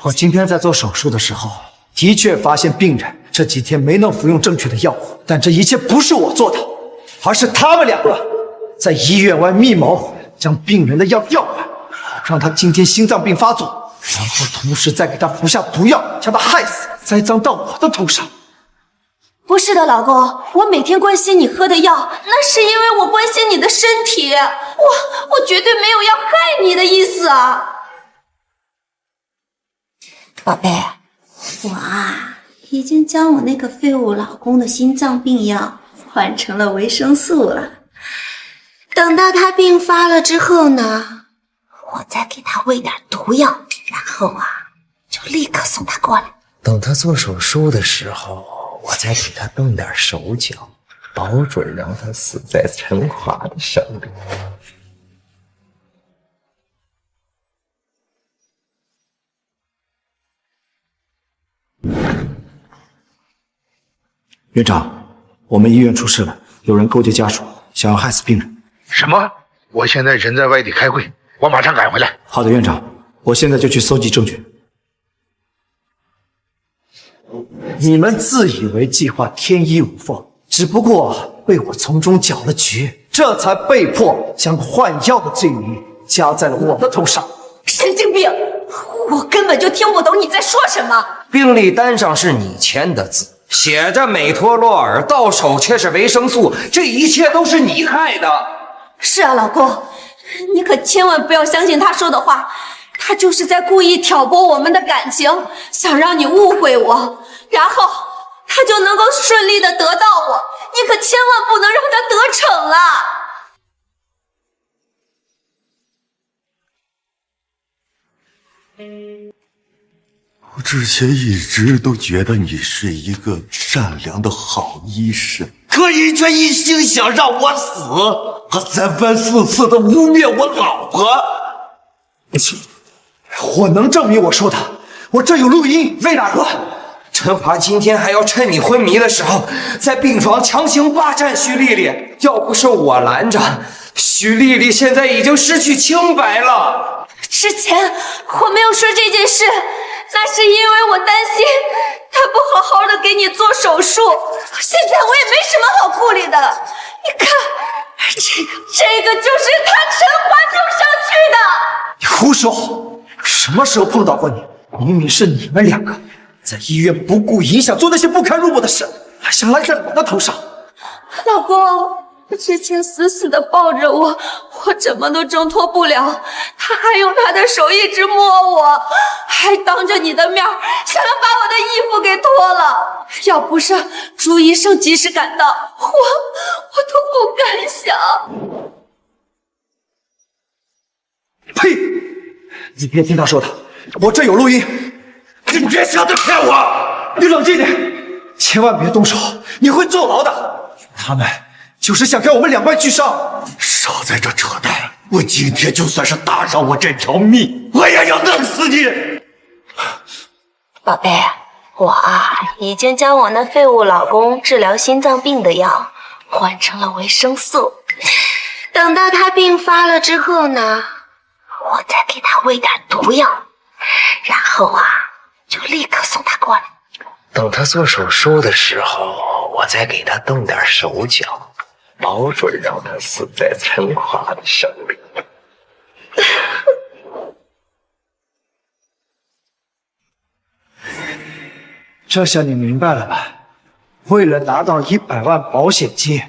我今天在做手术的时候，的确发现病人这几天没能服用正确的药物，但这一切不是我做的，而是他们两个在医院外密谋，将病人的药调换，让他今天心脏病发作，然后同时再给他服下毒药，将他害死，栽赃到我的头上。不是的，老公，我每天关心你喝的药，那是因为我关心你的身体，我绝对没有要害你的意思啊，宝贝，我已经将我那个废物老公的心脏病药换成了维生素了。等到他病发了之后呢，我再给他喂点毒药，然后就立刻送他过来。等他做手术的时候，我再给他动点手脚，保准让他死在陈华的手里。院长，我们医院出事了，有人勾结家属，想要害死病人。什么？我现在人在外地开会，我马上赶回来。好的，院长，我现在就去搜集证据。你们自以为计划天衣无缝，只不过被我从中搅了局，这才被迫将换药的罪名加在了我的头上。神经病！我根本就听不懂你在说什么。病历单上是你签的字，写着美托洛尔，到手却是维生素，这一切都是你害的。是啊，老公，你可千万不要相信他说的话，他就是在故意挑拨我们的感情，想让你误会我，然后他就能够顺利的得到我，你可千万不能让他得逞了。我之前一直都觉得你是一个善良的好医生，可你却一心想让我死，还三番四次的污蔑我老婆。我能证明我说的，我这有录音。魏大哥，陈华今天还要趁你昏迷的时候，在病房强行霸占徐丽丽，要不是我拦着，徐丽丽现在已经失去清白了。之前我没有说这件事，那是因为我担心他不好好的给你做手术，现在我也没什么好顾虑的。你看，这个就是他陈华弄上去的。你胡说！什么时候碰到过你？明明是你们两个在医院不顾影响做那些不堪入目的事，还想赖在我的头上。老公，之前死死的抱着我，我怎么都挣脱不了，他还用他的手一直摸我，还当着你的面想要把我的衣服给脱了。要不是朱医生及时赶到，我都不敢想。呸！你别听他说的，我这有录音。你别想着骗我！你冷静点，千万别动手，你会坐牢的。他们就是想跟我们两败俱伤。少在这扯淡！我今天就算是搭上我这条命，我也要弄死你！宝贝，我已经将我那废物老公治疗心脏病的药换成了维生素，等到他病发了之后呢，我再给他喂点毒药，然后就立刻送他过来。等他做手术的时候，我再给他动点手脚，保准让他死在陈华的手里。这下你明白了吧？为了拿到100万保险金，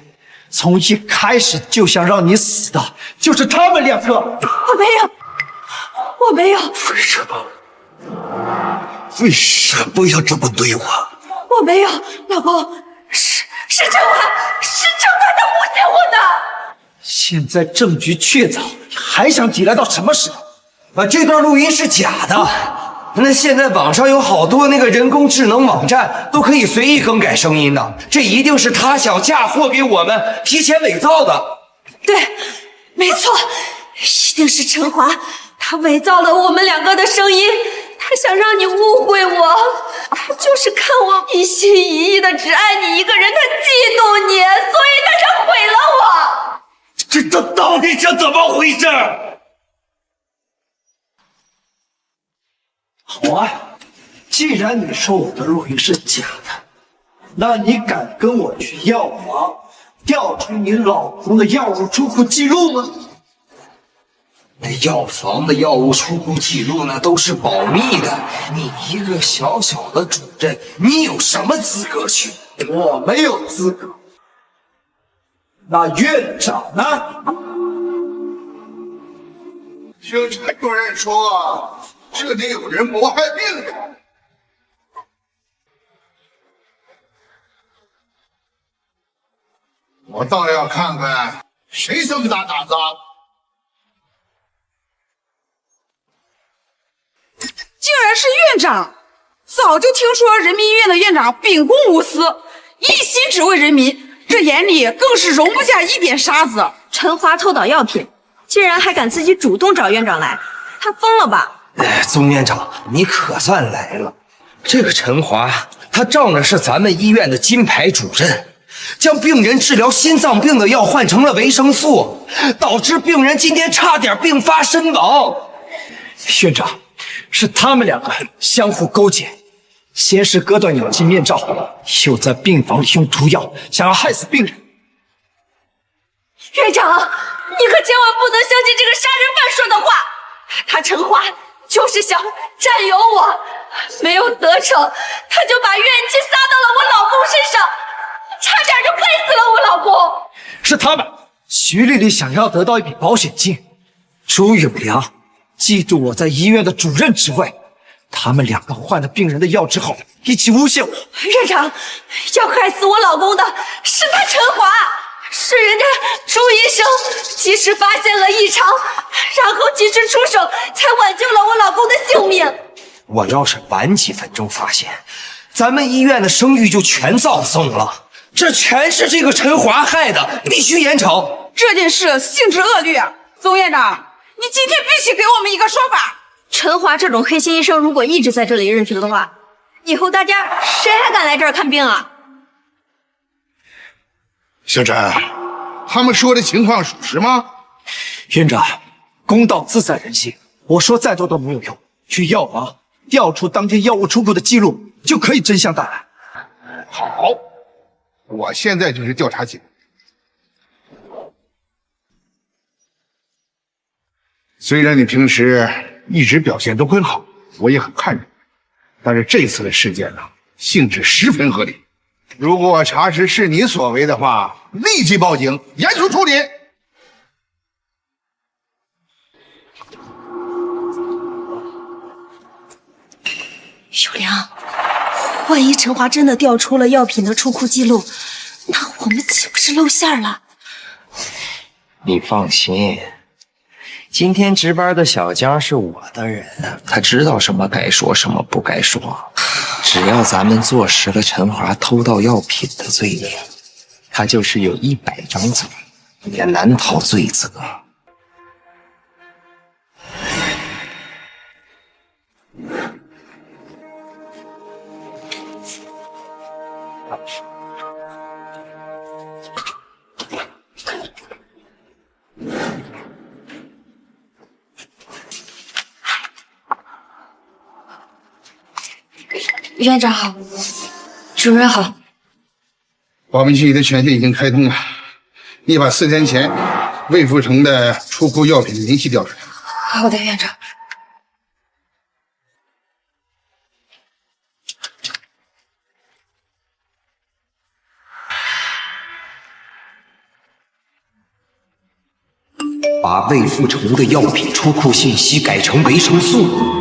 从一开始就想让你死的，就是他们两个。我没有，我没有。为什么？为什么要这么对我？我没有，老公，是陈华，是陈华他诬陷我的。现在证据确凿，你还想抵赖到什么时候？这段录音是假的。那现在网上有好多那个人工智能网站都可以随意更改声音的，这一定是他想嫁祸给我们，提前伪造的。对，没错，一定是陈华，他伪造了我们两个的声音，他想让你误会我，他就是看我一心一意的只爱你一个人，他嫉妒你，所以他想毁了我。这到底是怎么回事？好啊，既然你说我的录音是假的，那你敢跟我去药房调出你老公的药物出库记录吗？那药房的药物出库记录那都是保密的，你一个小小的主任，你有什么资格去？我没有资格。那院长呢？听陈主任说，这里有人谋害病人。我倒要看看谁这么大胆子！竟然是院长！早就听说人民医院的院长秉公无私，一心只为人民，这眼里更是容不下一点沙子。陈华偷倒药品，竟然还敢自己主动找院长来，他疯了吧？宗院长，你可算来了。这个陈华，他仗着是咱们医院的金牌主任，将病人治疗心脏病的药换成了维生素，导致病人今天差点病发身亡。院长，是他们两个相互勾结，先是割断氧气面罩，又在病房里用毒药，想要害死病人。院长，你可千万不能相信这个杀人犯说的话，他陈华就是想占有我，没有得逞，他就把怨气撒到了我老公身上，差点就害死了我老公。是他们，徐丽丽想要得到一笔保险金，朱永良嫉妒我在医院的主任职位，他们两个换了病人的药之后，一起诬陷我。院长，要害死我老公的是他陈华，是人家朱医生及时发现了异常，然后及时出手，才挽救了我老公的性命。我要是晚几分钟发现，咱们医院的声誉就全葬送了。这全是这个陈华害的，必须严惩。这件事性质恶劣，宗院长，你今天必须给我们一个说法。陈华这种黑心医生，如果一直在这里任职的话，以后大家谁还敢来这儿看病啊？小陈，他们说的情况属实吗？院长，公道自在人心，我说再多都没有用，去药房调出当天药物出库的记录，就可以真相大白。好，我现在就是调查记录。虽然你平时一直表现都很好，我也很看重，但是这次的事件呢，性质十分恶劣。如果查实是你所为的话，立即报警，严肃处理。小梁，万一陈华真的调出了药品的出库记录，那我们岂不是露馅了？你放心，今天值班的小江是我的人，他知道什么该说，什么不该说。只要咱们坐实了陈华偷盗药品的罪名，他就是有100张嘴，也难逃罪责。院长好，主任好。保密协议的权限已经开通了，你把4天前魏富城的出库药品的明细调出来。好的，院长。把魏富城的药品出库信息改成维生素。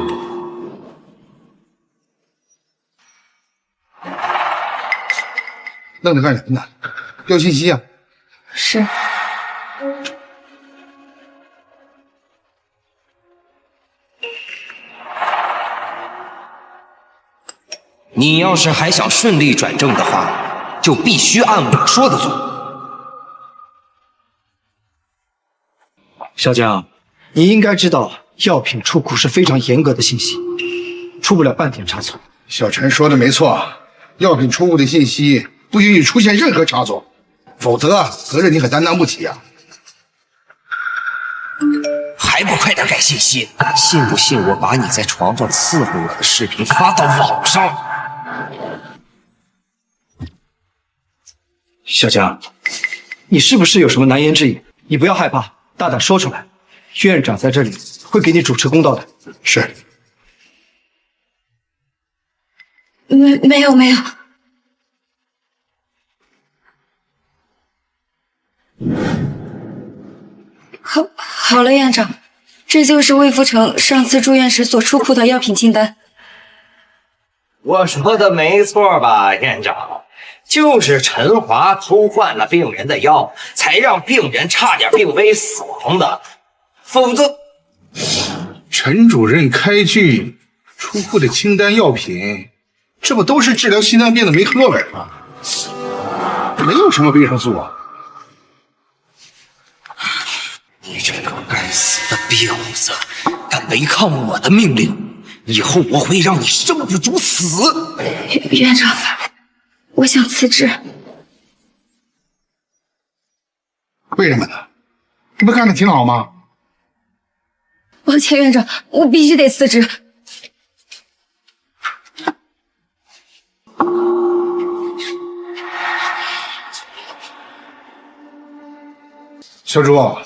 愣着干什么呢？调信息啊！是。你要是还想顺利转正的话，就必须按我说的做。小江，你应该知道，药品出库是非常严格的信息，出不了半点差错。小陈说的没错，药品出库的信息不允许出现任何差错，否则责任你可担当不起啊！还不快点改信息！信不信我把你在床上伺候我的视频发到网上？小江，你是不是有什么难言之隐？你不要害怕，大胆说出来。院长在这里会给你主持公道的。是。没有。好了，院长，这就是魏富城上次住院时所出库的药品清单。我说的没错吧，院长？就是陈华偷换了病人的药，才让病人差点病危死亡的，否则……陈主任开具出库的清单药品，这不都是治疗心脏病的梅克诺韦吗？没有什么维生素啊！你这个该死的婊子，敢违抗我的命令，以后我会让你生不如死！院长，我想辞职。为什么呢？你不干的挺好吗？抱歉，院长，我必须得辞职。小朱，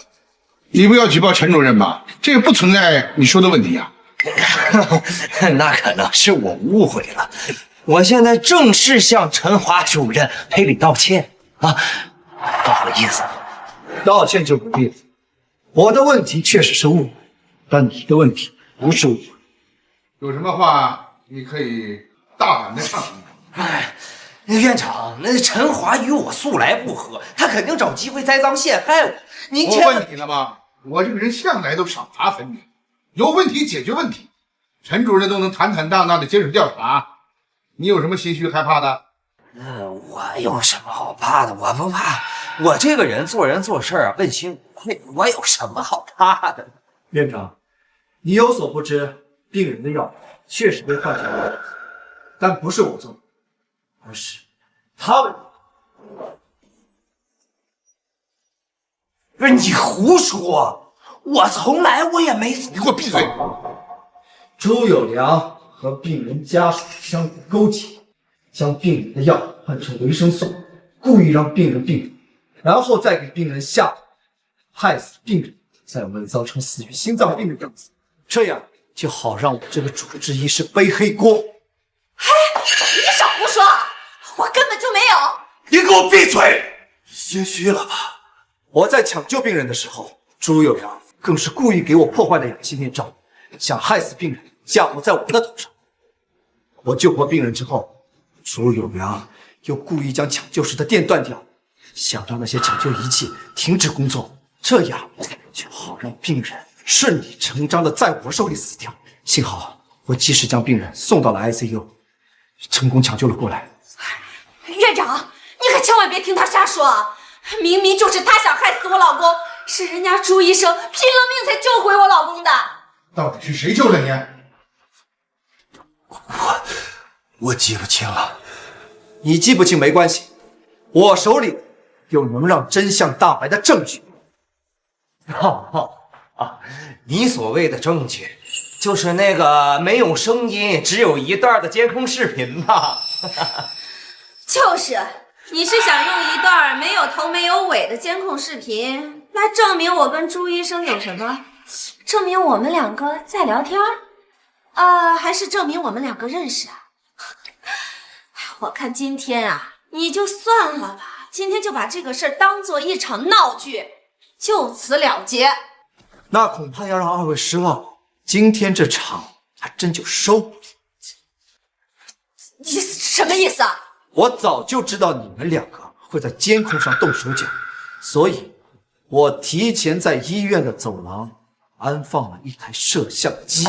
你不要举报陈主任吧，这个不存在你说的问题啊。那可能是我误会了，我现在正式向陈华主任赔礼道歉啊，不好意思。道歉就不必了。我的问题确实是误会，但你的问题不是误会。有什么话你可以大胆的畅谈。哎，院长，那陈华与我素来不和，他肯定找机会栽赃陷害我。您我问你了吗？我这个人向来都赏罚分明，有问题解决问题。陈主任都能坦坦荡荡的接受调查，你有什么心虚害怕的？我有什么好怕的？我不怕，我这个人做事啊，问心无愧，我有什么好怕的？院长，你有所不知，病人的药确实被换成了，但不是我做的，而是他们。不是你胡说，我也没。你给我闭嘴！朱有良和病人家属相互勾结，将病人的药换成维生素，故意让病人病危，然后再给病人下毒，害死病人，再伪造成死于心脏病的样子，这样就好让我这个主治医师背黑锅。嘿，你少胡说，我根本就没有。你给我闭嘴！心虚了吧？我在抢救病人的时候，朱有良更是故意给我破坏了氧气面罩，想害死病人，嫁祸在我的头上。我救活病人之后，朱有良又故意将抢救时的电断掉，想让那些抢救仪器停止工作，这样就好让病人顺理成章的在我手里死掉。幸好我及时将病人送到了 ICU， 成功抢救了过来。院长，你可千万别听他瞎说啊！明明就是他想害死我老公，是人家朱医生拼了命才救回我老公的。到底是谁救了你？我记不清了，你记不清没关系，我手里有能让真相大白的证据。你所谓的证据，就是那个没有声音、只有一段的监控视频吧？就是，你是想用一段没有头没有尾的监控视频来证明我跟朱医生有什么？证明我们两个在聊天？还是证明我们两个认识啊？我看今天啊，你就算了吧，今天就把这个事儿当做一场闹剧，就此了结。那恐怕要让二位失望，今天这场还真就收不了。你什么意思啊？我早就知道你们两个会在监控上动手脚，所以我提前在医院的走廊安放了一台摄像机。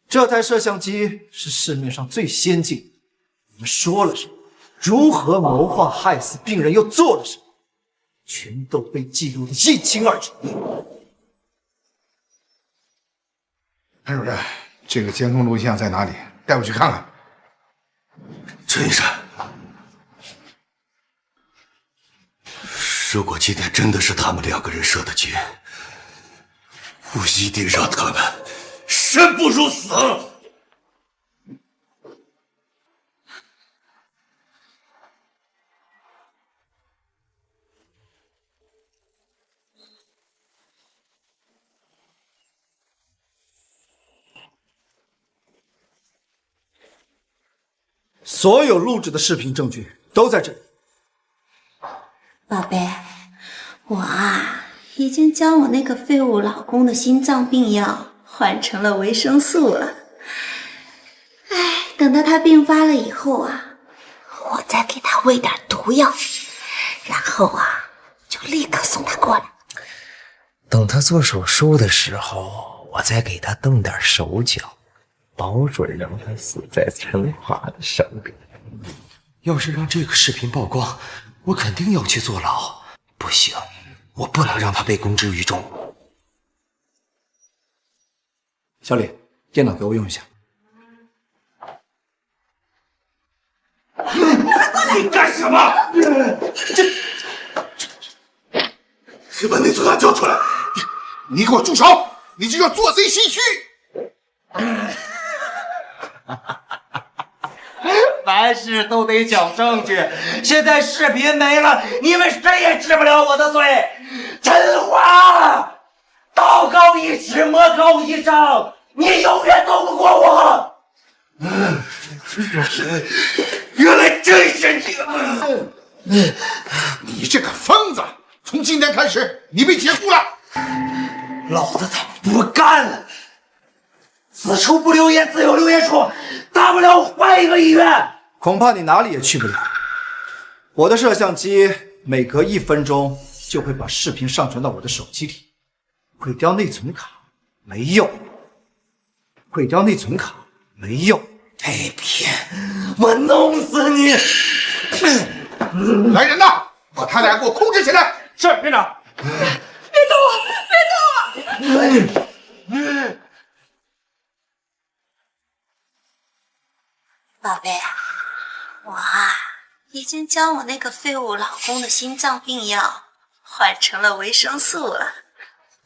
这台摄像机是市面上最先进的，你们说了什么，如何谋划害死病人，又做了什么，全都被记录得一清二楚。潘主任，这个监控录像在哪里？带我去看看。陈医生，如果今天真的是他们两个人设的局，我一定让他们生不如死。所有录制的视频证据都在这里。宝贝，我啊已经将我那个废物老公的心脏病药换成了维生素了。哎，等到他病发了以后啊，我再给他喂点毒药，然后啊就立刻送他过来。等他做手术的时候，我再给他动点手脚，保准让他死在陈华的手里。要是让这个视频曝光，我肯定要去坐牢。不行，我不能让他被公之于众。小李，电脑给我用一下。你干什么？你把那孙子交出来！你给我住手！你这叫做贼心虚！凡事都得讲证据，现在视频没了，你们谁也治不了我的罪。陈华，道高一尺，魔高一丈，你永远斗不过我。原来真是你！你这个疯子！从今天开始，你被解雇了。老子他不干了！此处不留爷，自有留爷处，大不了换一个医院。恐怕你哪里也去不了。我的摄像机每隔1分钟就会把视频上传到我的手机里，毁掉内存卡没用，毁掉内存卡没用。被骗，我弄死你！来人呐，把他俩给我控制起来！是院长。别动我！别动我！宝贝，我啊已经将我那个废物老公的心脏病药换成了维生素了。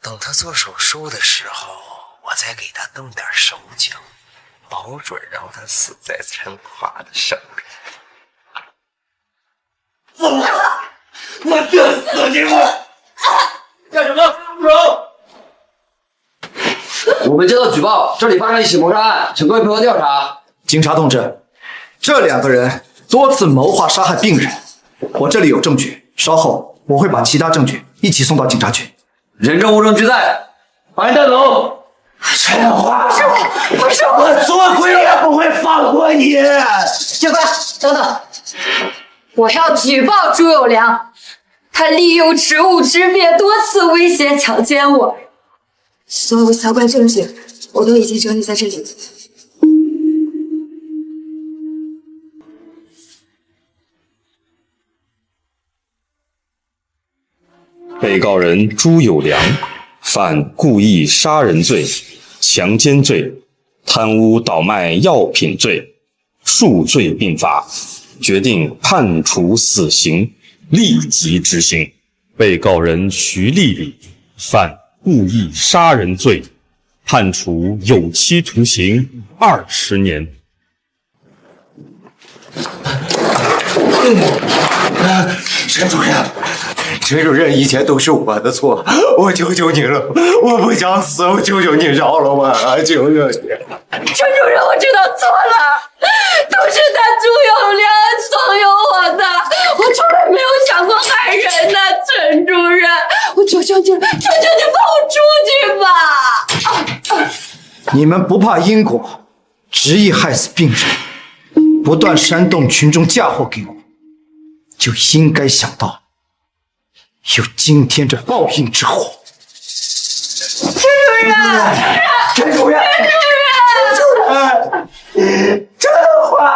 等他做手术的时候，我再给他动点手脚，保准让他死在陈华的手里。走！我整死你！干什么？住手！我们接到举报，这里发生一起谋杀案，请各位配合调查。警察同志，这2个人多次谋划杀害病人，我这里有证据，稍后我会把其他证据一起送到警察局。人证物证俱在，把人带走。陈华，不是我，我做鬼也不会放过你！警官，等等，我要举报朱有良，他利用职务之便多次威胁强奸我。所有相关证据我都已经整理在这里。被告人朱有良犯故意杀人罪、强奸罪、贪污倒卖药品罪，数罪并罚，决定判处死刑，立即执行。被告人徐丽丽犯故意杀人罪，判处有期徒刑20年。陈主任，陈主任，以前都是我的错，我求求你了，我不想死，我求求你饶了我，求求你。陈主任，我知道错了，都是他朱有良怂恿我的，我从来没有想过害人的，陈主任，我求求你了，求求你放我出去吧！你们不怕因果，执意害死病人，不断煽动群众嫁祸给我，就应该想到有今天这报应之祸。陈主任，陈主任，陈主任，陈华。